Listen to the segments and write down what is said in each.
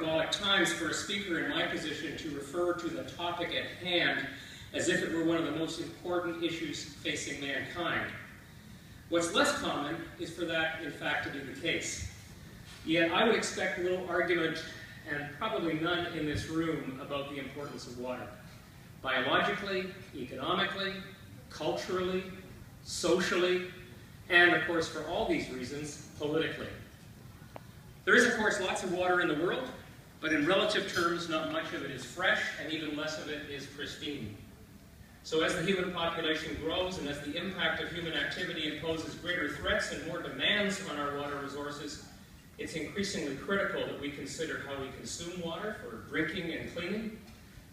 hyperbolic times for a speaker in my position to refer to the topic at hand as if it were one of the most important issues facing mankind. What's less common is for that, in fact, to be the case. Yet I would expect little argument, and probably none in this room, about the importance of water. Biologically, economically, culturally, socially, and, of course, for all these reasons, politically. There is, of course, lots of water in the world, but in relative terms, not much of it is fresh, and even less of it is pristine. So as the human population grows, and as the impact of human activity imposes greater threats and more demands on our water resources, it's increasingly critical that we consider how we consume water for drinking and cleaning,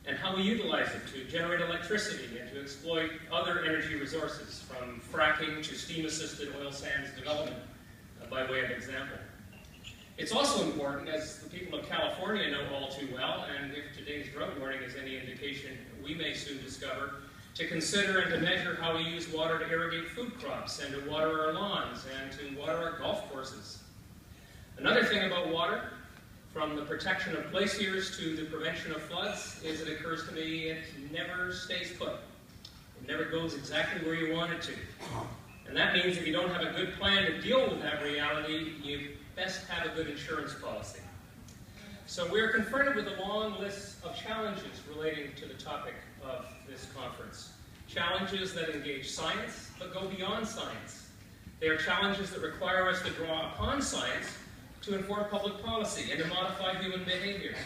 and how we utilize it to generate electricity and to exploit other energy resources, from fracking to steam-assisted oil sands development, by way of example. It's also important, as the people of California know all too well, and if today's drought warning is any indication, we may soon discover, to consider and to measure how we use water to irrigate food crops, and to water our lawns, and to water our golf courses. Another thing about water, from the protection of glaciers to the prevention of floods, is it occurs to me it never stays put. It never goes exactly where you want it to. And that means if you don't have a good plan to deal with that reality, you best have a good insurance policy. So we're confronted with a long list of challenges relating to the topic of this conference. Challenges that engage science, but go beyond science. They are challenges that require us to draw upon science to inform public policy and to modify human behavior.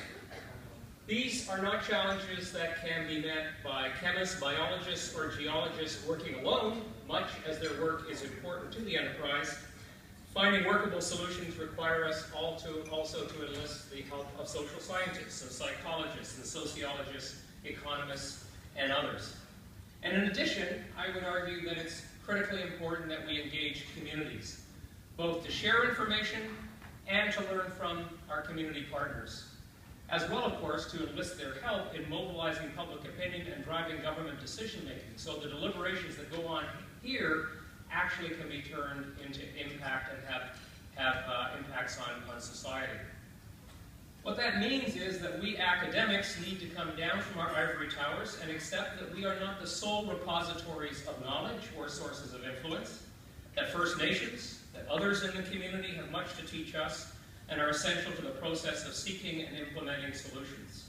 These are not challenges that can be met by chemists, biologists, or geologists working alone, much as their work is important to the enterprise. Finding workable solutions require us also to enlist the help of social scientists, of psychologists, and sociologists, economists, and others. And in addition, I would argue that it's critically important that we engage communities, both to share information and to learn from our community partners, as well, of course, to enlist their help in mobilizing public opinion and driving government decision-making, so the deliberations that go on here actually can be turned into impact and have impacts on society. What that means is that we academics need to come down from our ivory towers and accept that we are not the sole repositories of knowledge or sources of influence, that First Nations, that others in the community have much to teach us and are essential to the process of seeking and implementing solutions.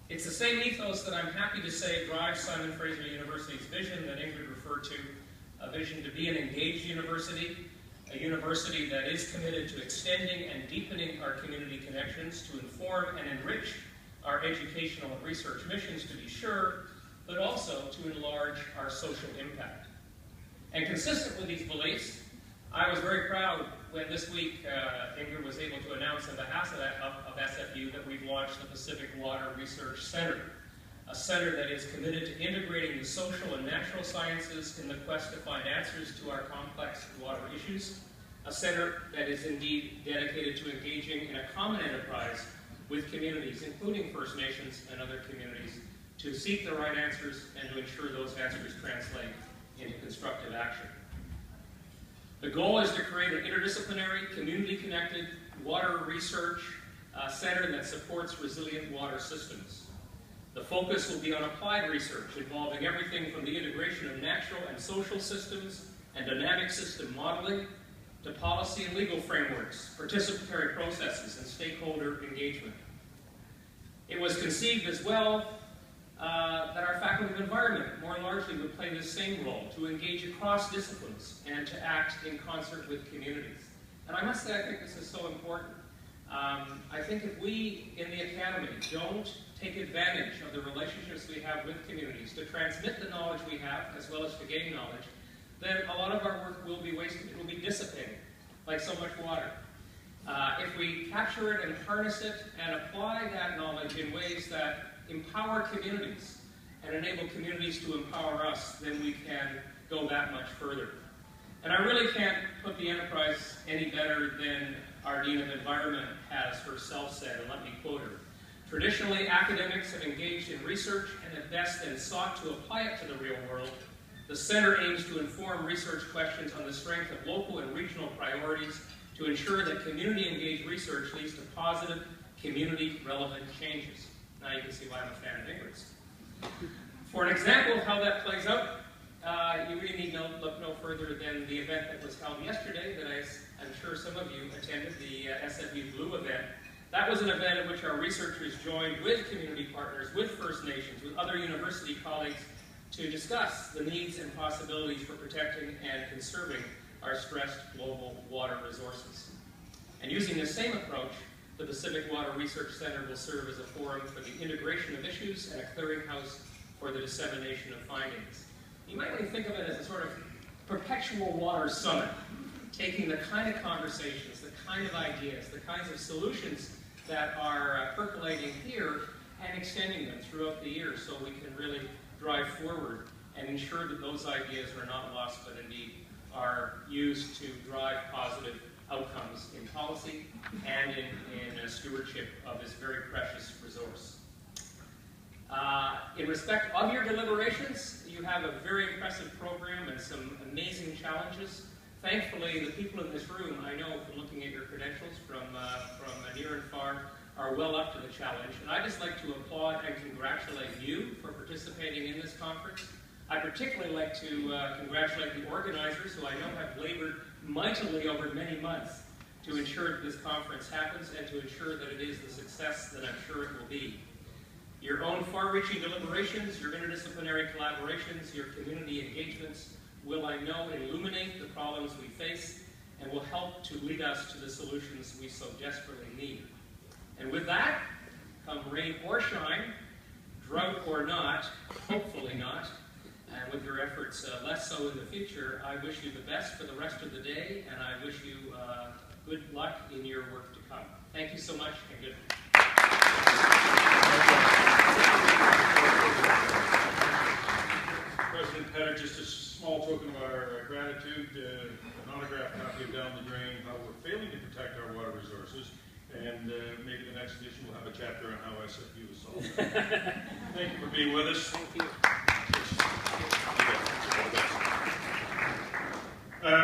It's the same ethos that I'm happy to say drives Simon Fraser University's vision that Ingrid referred to, a vision to be an engaged university, a university that is committed to extending and deepening our community connections, to inform and enrich our educational and research missions, to be sure, but also to enlarge our social impact. And consistent with these beliefs, I was very proud when this week Ingrid was able to announce on behalf of SFU that we've launched the Pacific Water Research Center, a center that is committed to integrating the social and natural sciences in the quest to find answers to our complex water issues, a center that is indeed dedicated to engaging in a common enterprise with communities, including First Nations and other communities, to seek the right answers and to ensure those answers translate into constructive action. The goal is to create an interdisciplinary, community-connected water research center that supports resilient water systems. The focus will be on applied research involving everything from the integration of natural and social systems and dynamic system modeling to policy and legal frameworks, participatory processes, and stakeholder engagement. It was conceived as well that our Faculty of Environment more largely would play this same role, to engage across disciplines and to act in concert with communities. And I must say, I think this is so important. I think if we in the Academy don't take advantage of the relationships we have with communities to transmit the knowledge we have, as well as to gain knowledge, then a lot of our work will be wasted. It will be dissipating, like so much water. If we capture it and harness it and apply that knowledge in ways that empower communities and enable communities to empower us, then we can go that much further. And I really can't put the enterprise any better than our Dean of Environment has herself said, and let me quote her. Traditionally, academics have engaged in research and have best then sought to apply it to the real world. The center aims to inform research questions on the strength of local and regional priorities to ensure that community-engaged research leads to positive, community-relevant changes. Now you can see why I'm a fan of Ingrid's. For an example of how that plays out, you really need to look no further than the event that was held yesterday that I'm sure some of you attended, the SFU Blue event. That was an event in which our researchers joined with community partners, with First Nations, with other university colleagues to discuss the needs and possibilities for protecting and conserving our stressed global water resources. And using the same approach, the Pacific Water Research Center will serve as a forum for the integration of issues and a clearinghouse for the dissemination of findings. You might want to think of it as a sort of perpetual water summit, taking the kind of conversations, the kind of ideas, the kinds of solutions that are percolating here and extending them throughout the year so we can really drive forward and ensure that those ideas are not lost but indeed are used to drive positive outcomes in policy and in stewardship of this very precious resource. In respect of your deliberations, you have a very impressive program and some amazing challenges. Thankfully, the people in this room, I know from looking at your credentials from near and far, are well up to the challenge. And I'd just like to applaud and congratulate you for participating in this conference. I'd particularly like to congratulate the organizers, who I know have labored mightily over many months to ensure that this conference happens and to ensure that it is the success that I'm sure it will be. Your own far-reaching deliberations, your interdisciplinary collaborations, your community engagements will, I know, illuminate the problems we face and will help to lead us to the solutions we so desperately need. And with that, come rain or shine, drought or not, hopefully not, and with your efforts less so in the future, I wish you the best for the rest of the day, and I wish you good luck in your work to come. Thank you so much, and good night. President Petter, just a small token of our gratitude, an autographed copy of Down the Drain, how we're failing to protect our water resources, and maybe the next edition will have a chapter on how SFU is solved. Thank you for being with us. Thank you.